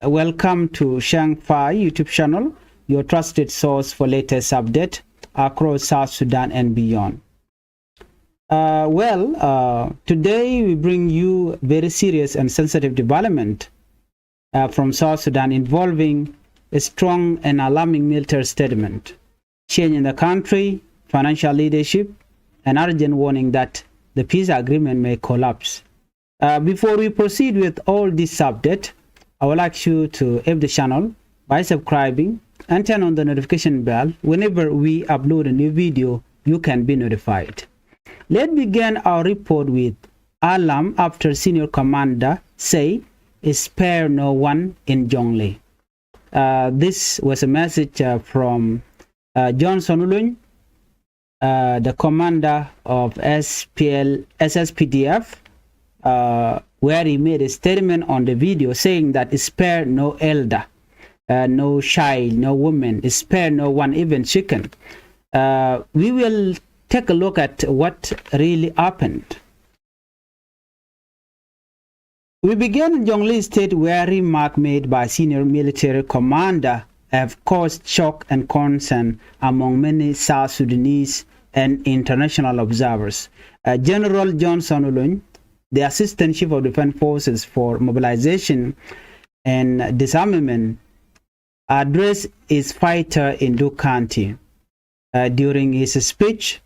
Welcome to Changfied YouTube channel, your trusted source for latest update across South Sudan and beyond. Today we bring you very serious and sensitive development from South Sudan involving a strong and alarming military statement, change in the country, financial leadership, and urgent warning that the peace agreement may collapse. Before we proceed with all this update, I would like you to help the channel by subscribing and turn on the notification bell. Whenever we upload a new video, you can be notified. Let's begin our report with alarm after senior commander say spare no one in Jonglei. This was a message from Johnson Ulun, the commander of SSPDF, where he made a statement on the video saying that spare no elder, no child, no woman, spare no one, even chicken. We will take a look at what really happened. We began in Jonglei State, where remark made by senior military commander have caused shock and concern among many South Sudanese and international observers. General Johnson Ulun, the Assistant Chief of Defense Forces for Mobilization and Disarmament, addressed his fighter in Duke County. During his speech,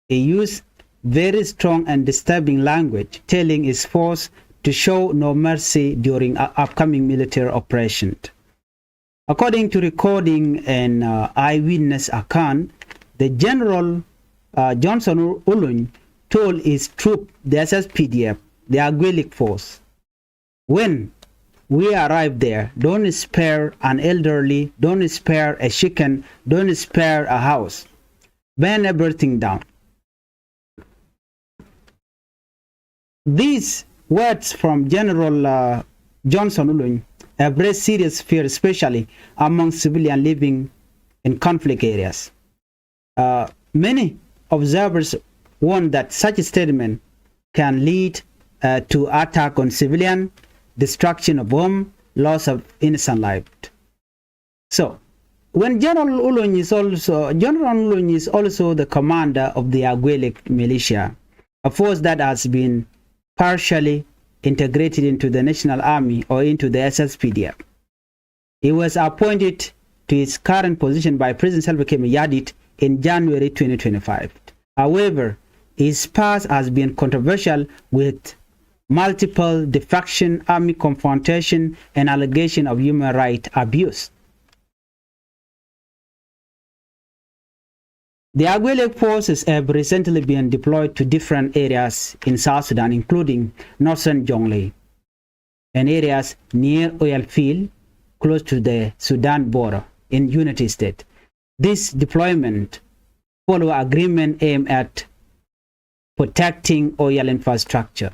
he used very strong and disturbing language, telling his force to show no mercy during upcoming military operation. According to recording and eyewitness account, the General Johnson Ulun told his troop, the SSPDF, the Agwelic force, when we arrive there, don't spare an elderly, don't spare a chicken, don't spare a house. Burn everything down. These words from General Johnson Ulun have raised serious fear, especially among civilians living in conflict areas. Many observers warn that such a statement can lead to attack on civilian, destruction of home, loss of innocent life. So, when General Ulun is also the commander of the Agwelic militia, a force that has been partially integrated into the National Army or into the SSPDF. He was appointed to his current position by President Salva Kiir Mayardit in January 2025. However, his past has been controversial, with multiple defection, army confrontation, and allegation of human rights abuse. The Agwelic forces have recently been deployed to different areas in South Sudan, including northern Jonglei and areas near oil field close to the Sudan border in Unity State. This deployment follow agreement aimed at protecting oil infrastructure.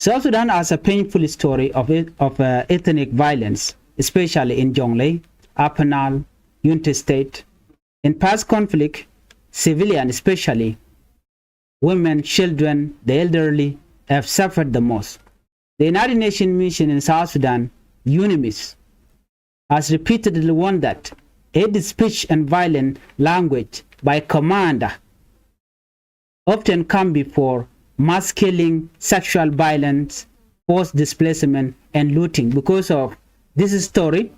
South Sudan has a painful story of ethnic violence, especially in Jonglei, Upper Nile, Unity State. In past conflict, civilians, especially women, children, the elderly, have suffered the most. The United Nations mission in South Sudan, UNIMIS, has repeatedly warned that hate speech and violent language by commander often come before mass killing, sexual violence, forced displacement, and looting. Because of this story,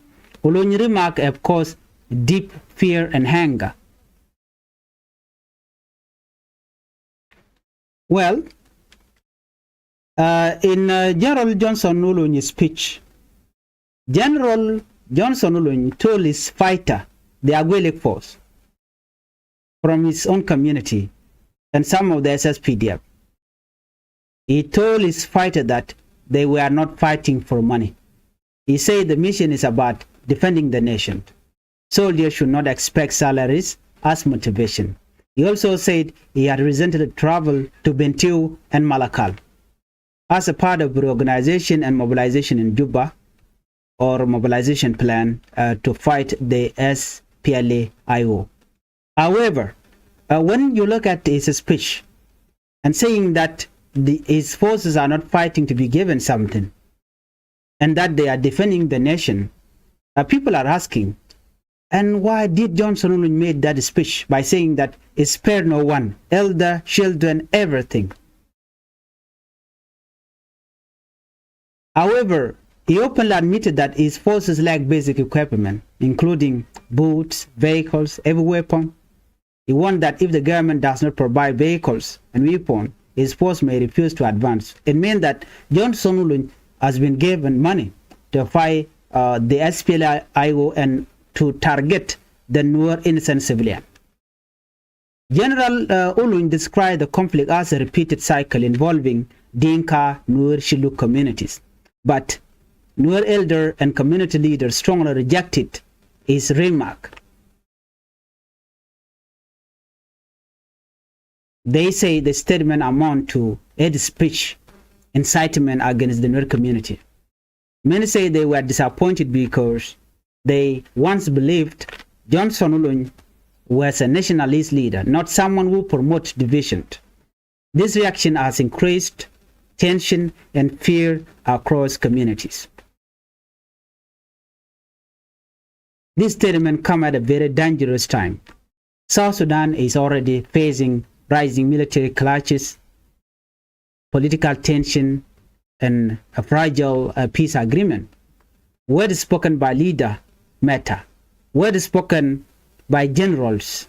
Ulun's remarks have caused deep fear and anger. Well, in General Johnson Ulun's speech, General Johnson Ulun told his fighter, the Agwelic force, from his own community and some of the SSPDF, he told his fighter that they were not fighting for money. He said the mission is about defending the nation. Soldiers should not expect salaries as motivation. He also said he had recently traveled to Bentiu and Malakal as a part of reorganization and mobilization in Juba, or mobilization plan to fight the SPLA-IO. However, when you look at his speech and saying that his forces are not fighting to be given something, and that they are defending the nation, people are asking, and why did Johnson only made that speech by saying that spare no one, elder, children, everything? However, he openly admitted that his forces lack basic equipment, including boots, vehicles, every weapon. He warned that if the government does not provide vehicles and weapons, his force may refuse to advance. It means that Johnson has been given money to fight the SPLIO and to target the Nuer innocent civilian. General Ulun described the conflict as a repeated cycle involving Dinka, Nuer, Shilluk communities. But Nuer elder and community leaders strongly rejected his remark. They say the statement amounts to hate speech, incitement against the Nuer community. Many say they were disappointed because they once believed Johnson Ulun was a nationalist leader, not someone who promotes division. This reaction has increased tension and fear across communities. This statement comes at a very dangerous time. South Sudan is already facing rising military clashes, political tension, and a fragile peace agreement. Words spoken by leaders matter. Words spoken by generals,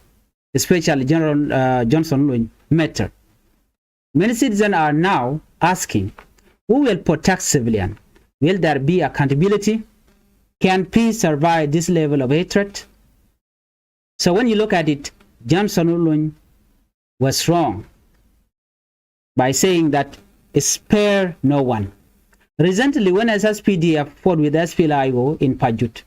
especially General Johnson matter. Many citizens are now asking, who will protect civilians? Will there be accountability? Can peace survive this level of hatred? So when you look at it, Johnson was wrong by saying that spare no one. Recently, when SSPDF fought with SPLIO in Pajut,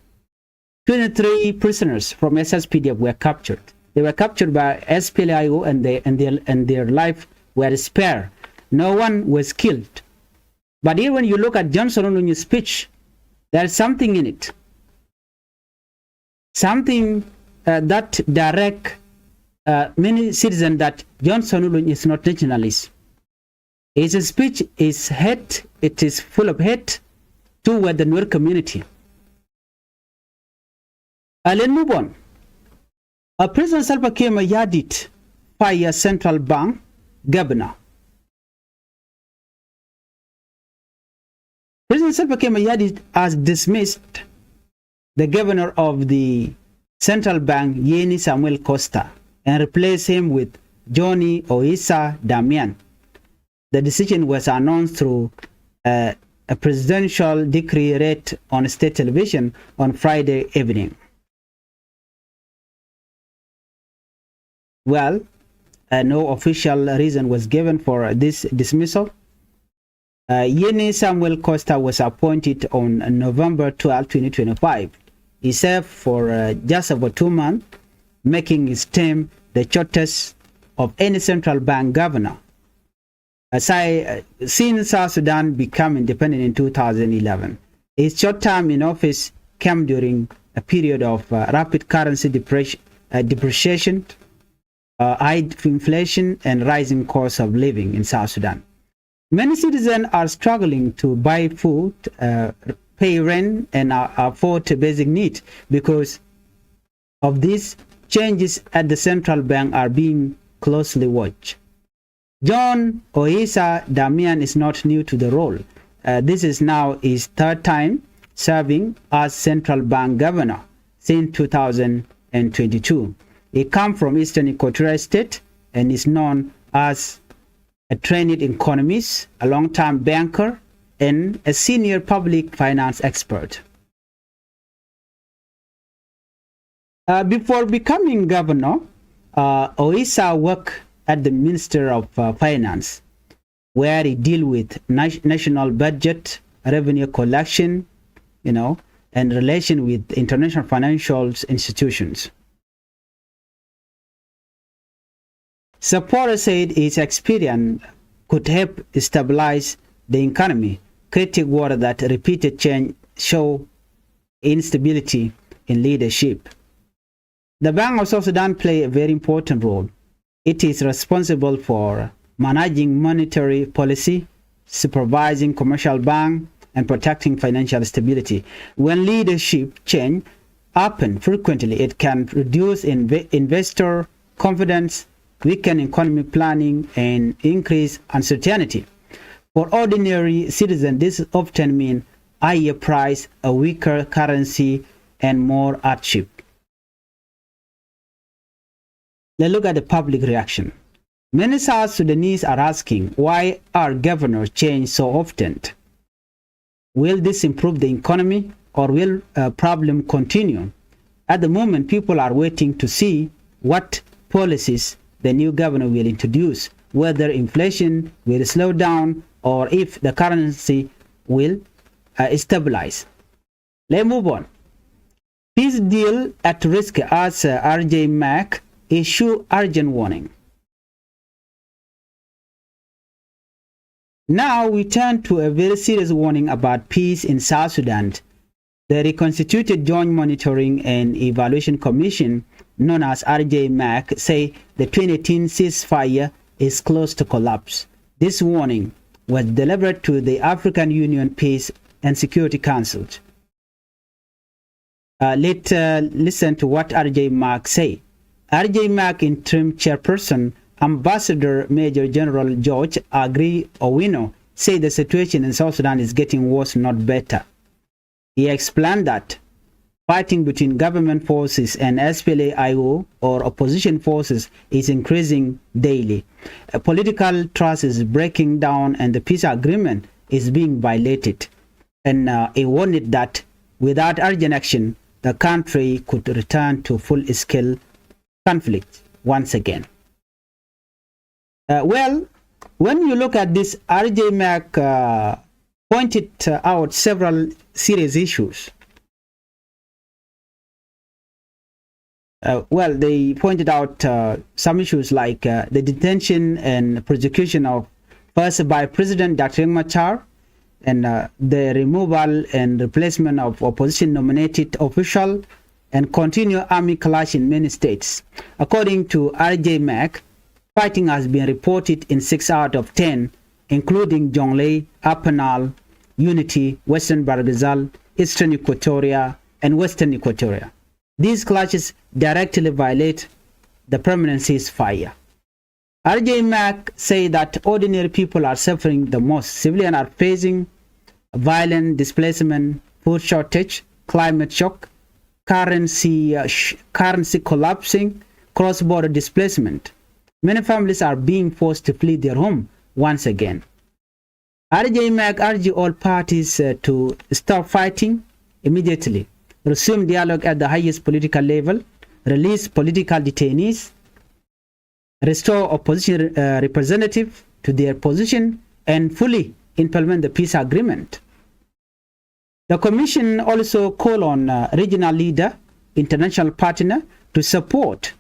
23 prisoners from SSPDF were captured. They were captured by SPLIO and their life were spared. No one was killed. But here when you look at Johnson Olun's speech, there's something in it. Something that direct many citizens that Johnson Olun is not nationalist. His speech is hate, it is full of hate toward the Nuer community. Let's move on. President Salva Kiir Mayardit fire central bank governor. President Salva Kiir Mayardit has dismissed the governor of the central bank, Yeni Samuel Costa, and replaced him with Johnny Oisa Damian. The decision was announced through a presidential decree read on state television on Friday evening. Well, no official reason was given for this dismissal. Yeni Samuel Costa was appointed on November 12, 2025. He served for just over 2 months, making his term the shortest of any central bank governor. Since South Sudan became independent in 2011, his short term in office came during a period of rapid currency depreciation, high inflation, and rising cost of living in South Sudan. Many citizens are struggling to buy food, pay rent, and afford basic needs because of these changes at the central bank are being closely watched. John Oisa Damian is not new to the role. This is now his third time serving as central bank governor since 2022. He comes from Eastern Equatorial State and is known as a trained economist, a long-time banker, and a senior public finance expert. Before becoming governor, Oisa worked at the Minister of Finance, where he deal with national budget, revenue collection, and relation with international financial institutions. Supporters said his experience could help stabilize the economy. Critics worry that repeated change show instability in leadership. The Bank of South Sudan play a very important role. It is responsible for managing monetary policy, supervising commercial bank, and protecting financial stability. When leadership change happens frequently, it can reduce investor confidence, weaken economic planning, and increase uncertainty. For ordinary citizens, this often means higher price, a weaker currency, and more hardship. Let's look at the public reaction. Many South Sudanese are asking, why are governors changed so often? Will this improve the economy, or will a problem continue? At the moment, people are waiting to see what policies the new governor will introduce, whether inflation will slow down or if the currency will stabilize. Let's move on. Peace deal at risk as RJ Mac issue urgent warning. Now we turn to a very serious warning about peace in South Sudan. The reconstituted Joint Monitoring and Evaluation Commission, known as RJ Mac, say the 2018 ceasefire is close to collapse. This warning was delivered to the African Union Peace and Security Council. Let's listen to what RJ Mac say. RJ Mac interim chairperson, Ambassador Major General George Agri Owino, say the situation in South Sudan is getting worse, not better. He explained that fighting between government forces and SPLA-IO or opposition forces is increasing daily. Political trust is breaking down and the peace agreement is being violated. And he warned that without urgent action, the country could return to full-scale conflict once again. Well, when you look at this, RJ Mac pointed out several serious issues. Well, they pointed out some issues like the detention and prosecution of first by President Dr. Machar, and the removal and replacement of opposition nominated official, and continued army clash in many states. According to RJ Mac, fighting has been reported in 6 out of 10, including Jonglei, Apanal, Unity, Western Barghazal, Eastern Equatoria, and Western Equatoria. These clashes directly violate the permanent ceasefire. RJ Mac say that ordinary people are suffering the most. Civilians are facing violent displacement, food shortage, climate shock, currency collapsing, cross-border displacement. Many families are being forced to flee their home once again. RJ Mac urged all parties to stop fighting immediately, resume dialogue at the highest political level, release political detainees, restore opposition representatives to their position, and fully implement the peace agreement. The Commission also called on regional leader, international partner to support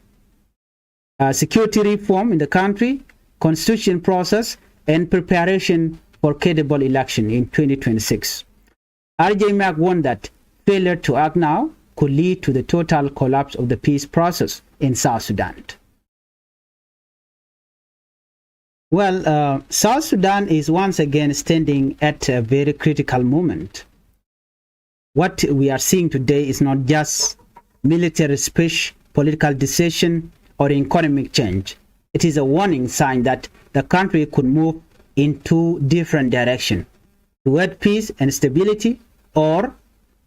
security reform in the country, constitution process, and preparation for credible election in 2026. RJ Mac warned that failure to act now could lead to the total collapse of the peace process in South Sudan. Well, South Sudan is once again standing at a very critical moment. What we are seeing today is not just military speech, political decision, or economic change. It is a warning sign that the country could move in two different directions, toward peace and stability, or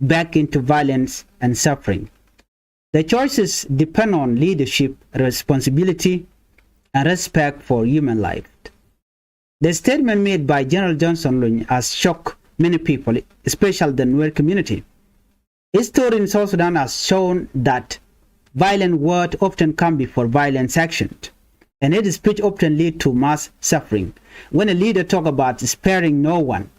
back into violence and suffering. The choices depend on leadership, responsibility, and respect for human life. The statement made by General Johnson Lung has shocked many people, especially the Nuer community. History in South Sudan has shown that violent words often come before violent actions, and hate speech often leads to mass suffering. When a leader talks about sparing no one,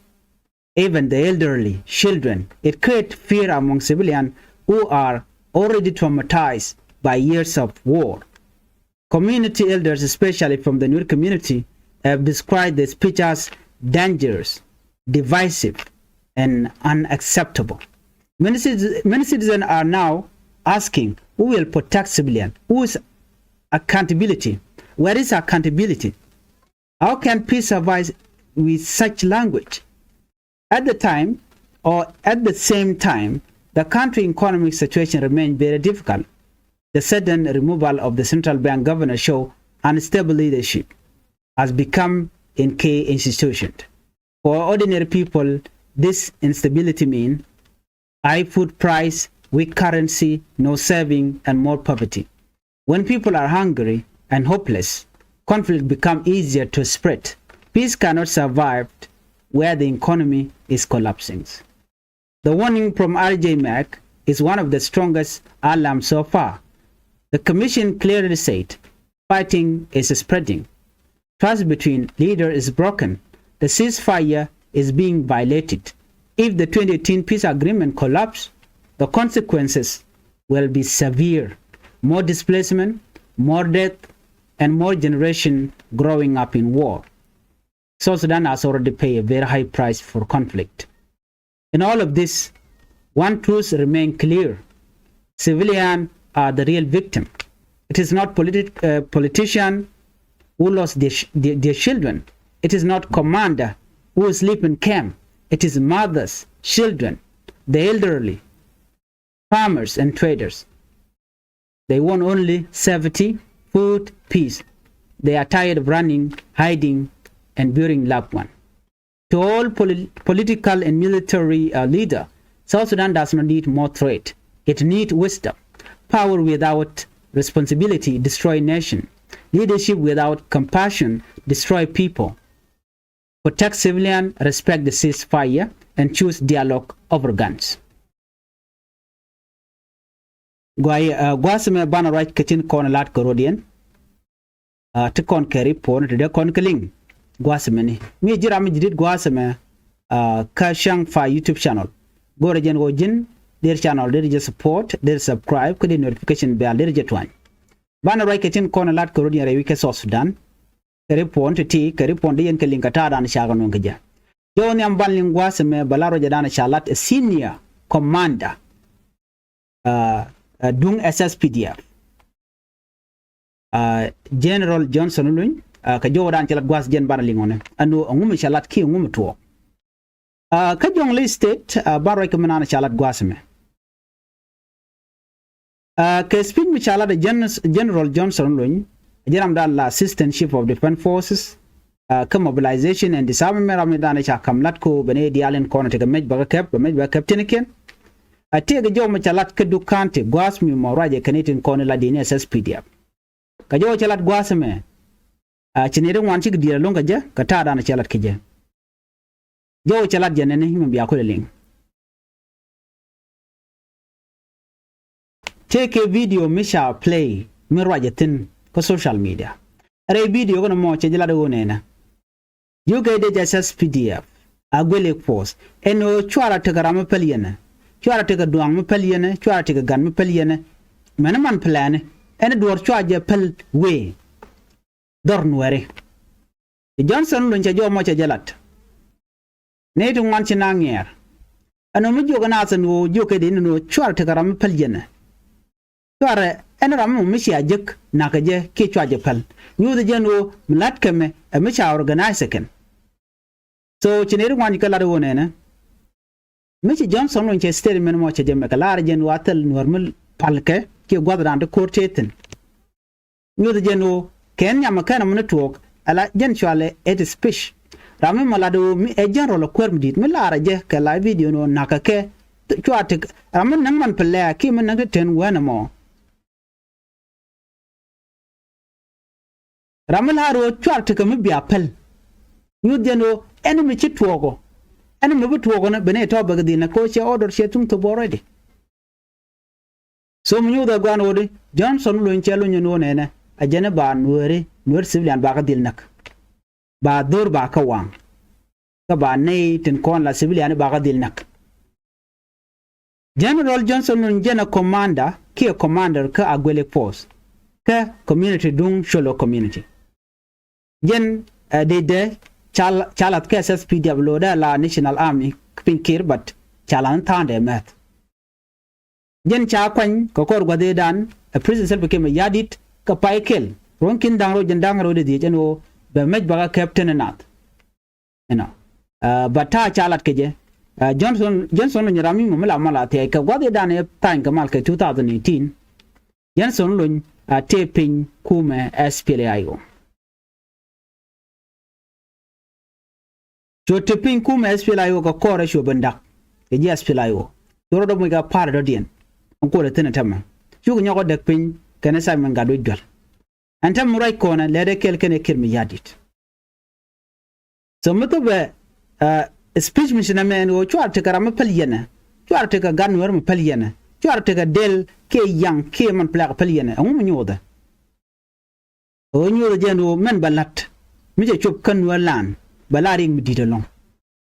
even the elderly, children, it creates fear among civilians who are already traumatized by years of war. Community elders, especially from the Nuer community, have described the speech as dangerous, divisive, and unacceptable. Many citizens are now asking, who will protect civilians? Who is accountability? Where is accountability? How can peace survive with such language? At the same time, the country economic situation remained very difficult. The sudden removal of the central bank governor show unstable leadership has become in key institutions. For ordinary people, this instability means high food price, weak currency, no saving, and more poverty. When people are hungry and hopeless, conflict becomes easier to spread. Peace cannot survive where the economy is collapsing. The warning from RJ is one of the strongest alarms so far. The Commission clearly said, fighting is spreading. Trust between leaders is broken. The ceasefire is being violated. If the 2018 peace agreement collapses, the consequences will be severe. More displacement, more death, and more generation growing up in war. South Sudan has already paid a very high price for conflict. In all of this, one truth remains clear. Civilians are the real victim. It is not politicians who lost their children. It is not commander who sleep in camp. It is mothers, children, the elderly, farmers and traders. They want only safety, food, peace. They are tired of running, hiding, and burying loved ones. To all political and military leaders, South Sudan does not need more threat. It needs wisdom. Power without responsibility destroys nation. Leadership without compassion destroys people. Protect civilians, respect the ceasefire, and choose dialogue over guns. Gwasme bana right kachin kon lat korodian. To kon keri pon to de kon keling. Gwasme ni. Mi jira mi jidit gwasme ka Changfied YouTube channel. Go rejen go jin their channel there just support, there subscribe, kodi notification bell there jetwan. Bana right kachin kon lat korodian re wike South Sudan. Keri pon to ti keri pon de yen keling kata dan shaga non kaja. Jo ni amban lingwasme balaro jadana shalat a senior commander. Dung SSPDF General Johnson Lun ka jodan ci lat gwas gen bana lingone anu ngum chalat ki ngum to ka jong li state baro ko manana chalat gwas me ka speed mi chalat General Johnson Lun jeram dal la assistant chief of defense forces ka mobilization and disarmament ramidana cha kamlat ko bene dialen kono te ga mej ba captain ken atega jo ma chalat ke dukante gwas mi mo raje kanitin kono la dine SSPDF ka jo chalat gwas me chinere wan ci gdira longa ja ka ta dana chalat ke je jo chalat jenene him biya ko ling take a video misha play mi raje tin ko social media are video ko mo che jala do nena you ga de SSPDF agwele force eno chwara tegarama peliyena chwara tega duang me peliyene chwara tega gan me peliyene man plane ene dor chwaje pel we dor nuere Johnson luncha jo mo cha jalat ne tu ngan chinangyer ano mi joga na san wo joke de no chwara tega ram peliyene chwara ene ram mi shi ajek na ka je ke chwaje pel nyu de jeno mlat keme e mi cha organize ken so chinere ngan kala do ne Mr. Johnson on statement mo jemme kala jen watal normal palke ke gwadran de kortetin nyodo jeno ken nyama kana network ala jen chwale et speech rame malado mi e general kwermdit mi lara je kala video no nakake chwate rame nang man pele ki man nang ten wana mo rame laro chwate ka mi biapel nyodo jeno enemy chitwogo and maybe to go bene to bagdi na ko che order che tum to already so mu da gwan wodi Johnson lo nchelo nyu ne ne ajene ba nuere civilian ba ka dil nak ba dur ba ka wang ka ba ne tin kon la civilian ba ka dil nak General Johnson no jena commander ki commander ka agwele force ka community dung sholo community jen de chalat ke SSPDF loda la National Army pinkir but chalan tande math jen cha kwan ko kor gwade dan a prison self became yadit ka paikel ronkin dangro jendangro de jeno be mej baga captain nat but ta chalat keje Johnson ni rami mo mala te ka gwade dane time ka mal ke 2018 Johnson lun taping kume SPLAIO jo taping kume SPLAIO ka kore sho bandak ke ji SPLAIO toro do mo ga par do dien on ko le tena tamma shugo nyako dak pin kana Simon gado jol antam murai kona lede kel kene kirmi yadit so muto be speech mission men wo chwar te karama paliyana chwar te ka ganwer mu paliyana chwar te ka del ke yang ke man plaq paliyana ngum nyoda o nyoda jendo men balat mi je chop kan walan balari mi didalong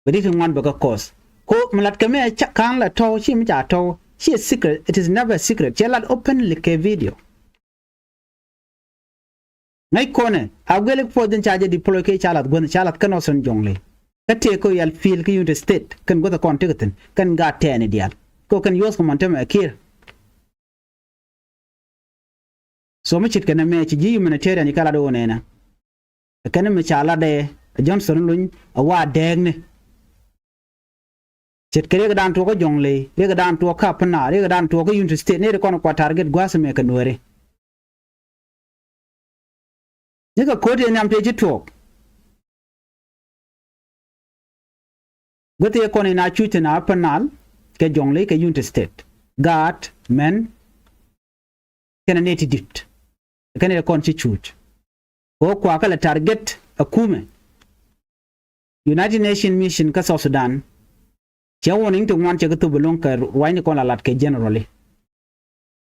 bari tin wan baka kos ko malat ka me kan la to shi mi ja to shi secret it is never secret chelat openly ke video ngay kone agwele po den charge deploy ke chalat gon chalat kan oson jongle kate ko yal feel ke unit state kan go the contact kan ga tane dial ko kan yos ko montem akir so mi chit kana me ci ji humanitarian ni kala do nena kan me chala de Johnson luñ awa degne chit kere ga dan to ko jongle re ga dan to ka pana re ga dan to ko unit state ne re kono ko target gwasme kan wore nika kodi ni ampeji talk gote kone na chute na panal ke jongle ke unit state gat men kena neti dit kene constitute o kwa kala target akume United Nation mission ka South Sudan che warning to wan che to belong ka wine kon la lat ke generally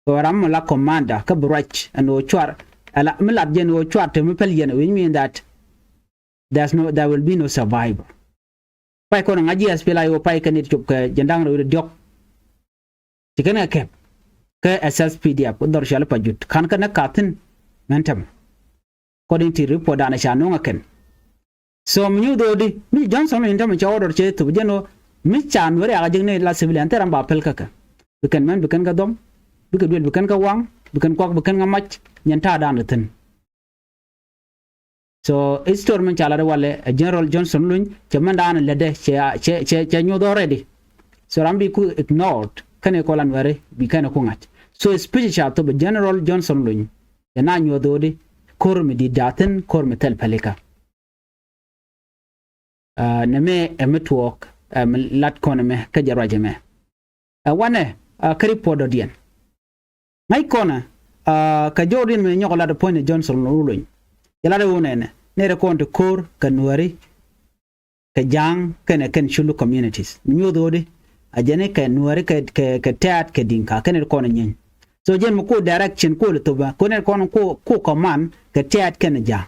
ko ram la commander ka brach and o chwar ala milat jen wo chwarte mi pel yen we mean that there will be no survivor pai ko nga ji SPLA yo pai kan chup ka jendang ro diok tikana kep ka SSPDF ko dor shal pajut kan kana katin mentam according to report ana shanu ngaken so mi do di mi Johnson mi ndam cha order che to jeno mi chan wore aga jengne la civilian teram ba pel kaka bikan man bikan ga dom bikan duel bikan ga wang bikan kwak bikan ga mach nyanta dan ten so istor men chala wale General Johnson luñ ci mandana lede ci nyodo ready so rambi ku ignored kane ko lan ware bi kane ko ngat so speech cha to General Johnson luñ na nyodo di kor mi di daten kor mi tel palika neme emetwork lat kono me ka jaraje me wane kripodo dien ngay kona ka Jordan me nyoko la de point Johnson luñ yala de wonene ne re konto kor kanwari ka jang kene ken shulu communities nyodo de ajene ka nuari ka tat ka dinka kene kono nyen so jen mo ko direction ko le toba kone kono ko command ka tat kene ja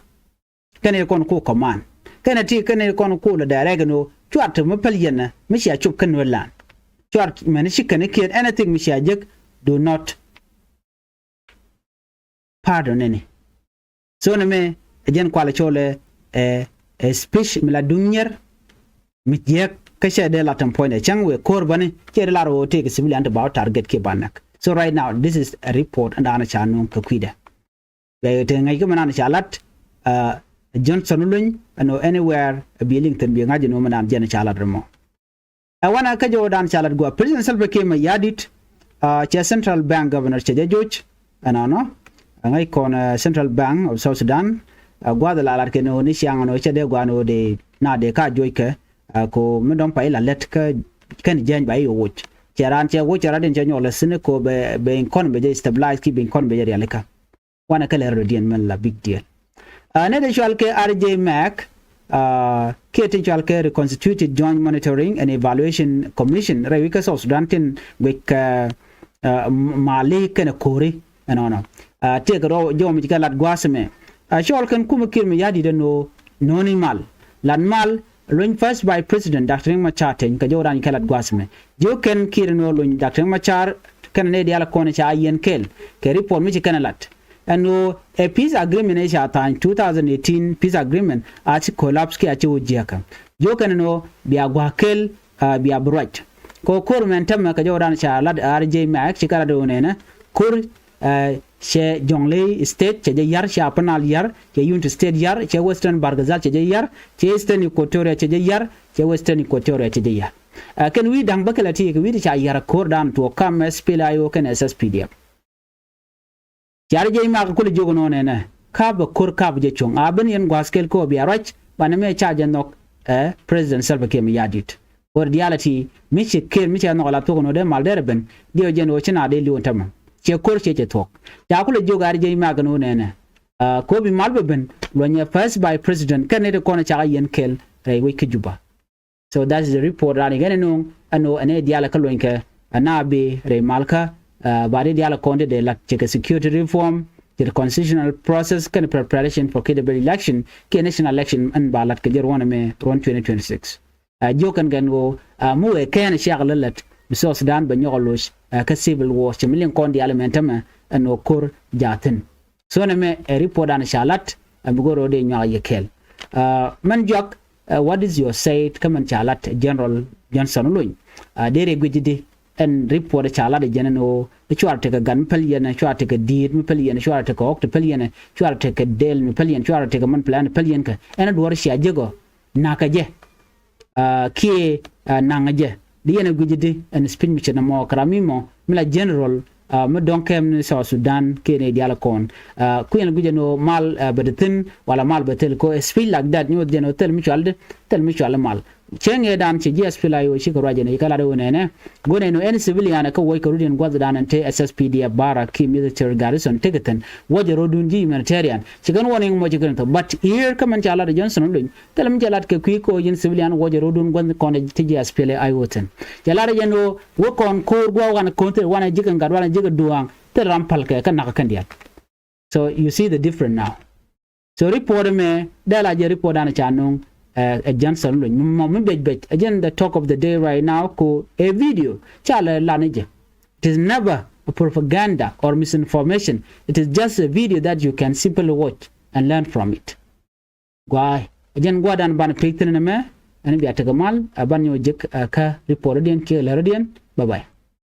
kene kono ko command kene ti kene kono ko le direct no chwat mo palyena mi sha chup kan wala chwat men shi kene kid anything mi sha jek do not pardon any so na me jen kwala chole speech mi la dunyer mi jek ka she de la tampoine changwe korbane ke la ro te ke civilian about target ke banak so right now this is a report and ana chanu ka kwida be te ngai ke manana chalat Johnson luñ no anywhere Billington bi ngaji no manam jen chalat remo wana ka jo dan chalat go president Salva Kiir ma yadit che central bank governor che joj anano ngai kon central bank of South Sudan gwada la lar ke no ni siang no che de gwano de na de ka joy ke ko me don pai la let ka kan jen bai yo wuch charan che wuch ra den che nyole sine ko be kon be stabilize ki be kon be ya leka wana ka ler dien men la big deal ne de shal ke RJ Mac ke tin shal ke reconstituted joint monitoring and evaluation commission re ka South Sudan tin wek mali ken kore anona te ko jo mi ka lat gwasme shal kan kuma kirmi yadi de no noni mal lan mal luñ first by president Dr. Machar ten ka joran kalat gwasme jo ken kirno luñ Dr. Machar kan ne diala kone cha yen kel ke report mi kan lat and a peace agreement is at 2018 peace agreement at collapse ki achi ujiaka jo kan no biya gwakel biya bright ko kor men tam ka joran cha lat RJ Mac chikara do ne na kur che Jonglei state che yar che Apanal yar che Unity state yar che Western Bargazal che yar che Eastern Equatoria che yar che Western Equatoria che yar can we dang bakalati ke we cha yar kordan to kam SPLIO kan SSPDF yar je ma ko le jogo no ne kab kor kab je chong aben yen gwaskel ko bi arach baname cha janok President Salva Kiir yadit or reality michi Kiir michi no la to no de malderben dio jen o china de lion tam che kor che tok ja ko le jogar je ma gano ne ko bi malbeben lonya first by president kan ne ko na cha yen kel re we juba. So that is the report running again no ane diala kalonke anabe re malka bari diala konde de la check security reform the constitutional process can preparation for credible election ke national election and balat ke jerwana me 2026 jokan gan go mu e ken shaglalat South Sudan banyolosh ka civil war chimilin kondi elementama no kor jatin so na me report an shalat bugoro de nya yekel man jok what is your say kaman chalat General Johnson Loin dere gujidi and report chalat jenano chuar take a gun pillion chuar take a deed pillion chuar take a oct pillion chuar take a del pillion chuar take a man plan pillion ka and dwar sha jego nakaje ki nangaje diena gujidi and spin mi chena mo kramimo mila general me donkem South Sudan kene diala kon kuyen gujeno mal bedetin wala mal betel ko spill like that new deno tel mutual mal chenge dan ci SPLIO shi ko rajene kala do nene gone no any civilian ka woy ko rudin gwad dan ante SSPD bara ki military garrison tigeten woje rodun ji humanitarian ci gan woning mo ci to but here kaman ci ala Johnson lun tel mi jalat ke ku ko yin civilian woje rodun gwad kon ti SPLIO ten jala jeno wo kon ko gwa wan konte wana jigan gad wana jiga duang tel rampal ke kan naka kandiat. So you see the difference now. So report me dala je report dan chanung a Johnson again the talk of the day right now ko a video chala lanije. It is never a propaganda or misinformation. It is just a video that you can simply watch and learn from it. Why again gwadan ban picture na me and be atagamal abanyo jik ka report den ke laradian. Bye bye.